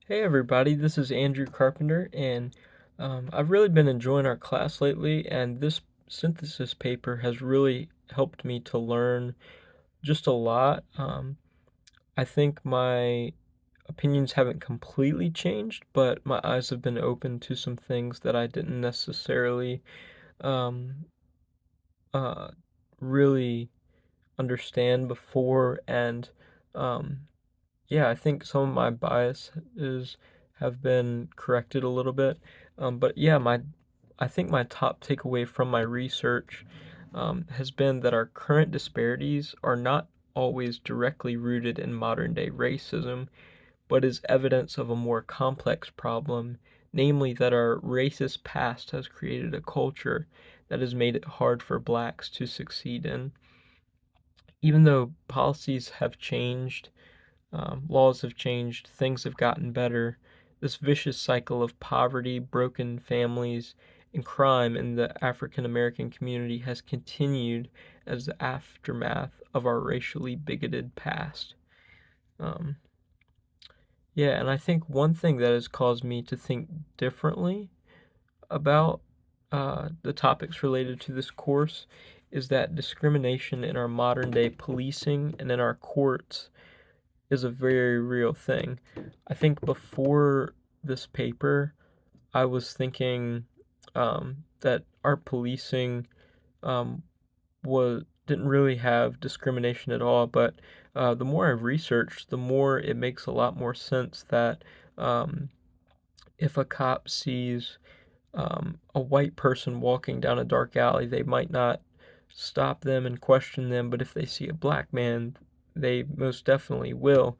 Hey everybody, this is Andrew Carpenter, and I've really been enjoying our class lately, and this synthesis paper has really helped me to learn just a lot. I think my opinions haven't completely changed, but my eyes have been open to some things that I didn't necessarily um, uh, really understand before, and um, yeah, I think some of my biases have been corrected a little bit. But yeah, I think my top takeaway from my research has been that our current disparities are not always directly rooted in modern day racism, but is evidence of a more complex problem, namely that our racist past has created a culture that has made it hard for blacks to succeed in. Even though policies have changed, laws have changed, things have gotten better. This vicious cycle of poverty, broken families, and crime in the African American community has continued as the aftermath of our racially bigoted past. Um, yeah, and I think one thing that has caused me to think differently about the topics related to this course is that discrimination in our modern day policing and in our courts is a very real thing. I think before this paper, I was thinking that our policing um, was didn't really have discrimination at all. But the more I've researched, the more it makes a lot more sense that um, if a cop sees a white person walking down a dark alley, they might not stop them and question them. But if they see a black man, they most definitely will.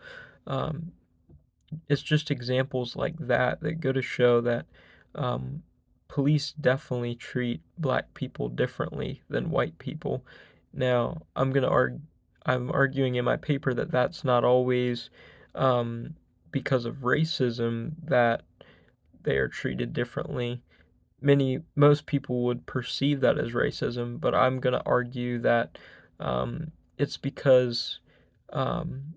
Um, it's just examples like that that go to show that um, police definitely treat black people differently than white people. Now, I'm arguing in my paper that that's not always um, because of racism that they are treated differently. Most people would perceive that as racism, but I'm going to argue that it's because um,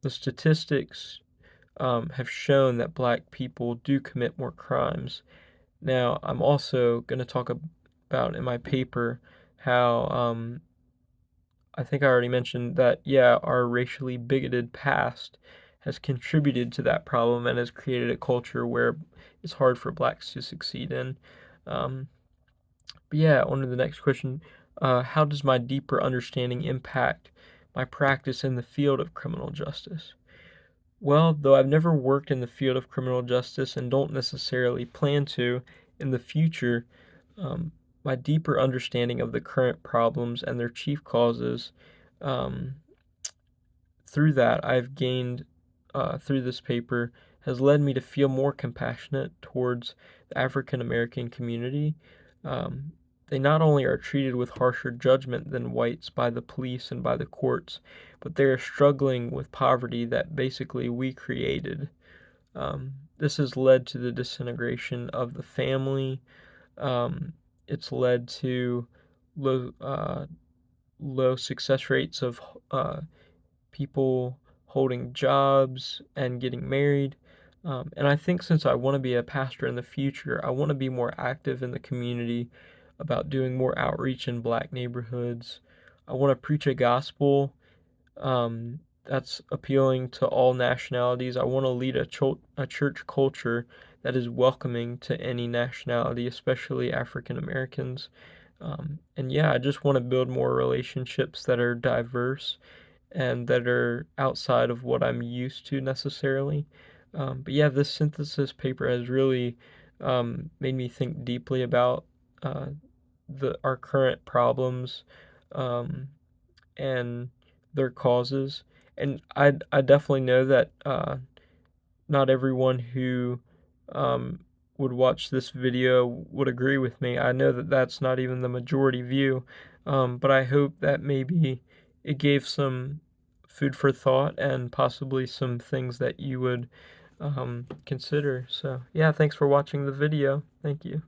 the statistics have shown that black people do commit more crimes. Now, I'm also going to talk about in my paper how I think I already mentioned that, yeah, our racially bigoted past has contributed to that problem and has created a culture where it's hard for blacks to succeed in. Um, but yeah, on to the next question. How does my deeper understanding impact my practice in the field of criminal justice? Well, though I've never worked in the field of criminal justice and don't necessarily plan to in the future, um, my deeper understanding of the current problems and their chief causes, um, through that I've gained through this paper, has led me to feel more compassionate towards the African American community. Um, they not only are treated with harsher judgment than whites by the police and by the courts, but they are struggling with poverty that basically we created. This has led to the disintegration of the family. Um, it's led to low, uh, low success rates of uh, people holding jobs and getting married. And I think since I want to be a pastor in the future, I want to be more active in the community about doing more outreach in black neighborhoods. I want to preach a gospel that's appealing to all nationalities. I want to lead a church culture that is welcoming to any nationality, especially African Americans. And yeah, I just want to build more relationships that are diverse and that are outside of what I'm used to necessarily. But yeah, this synthesis paper has really made me think deeply about uh, our current problems um, and their causes. And I definitely know that not everyone who um, would watch this video would agree with me. I know that that's not even the majority view, but I hope that maybe it gave some food for thought and possibly some things that you would consider. So, yeah, thanks for watching the video. Thank you.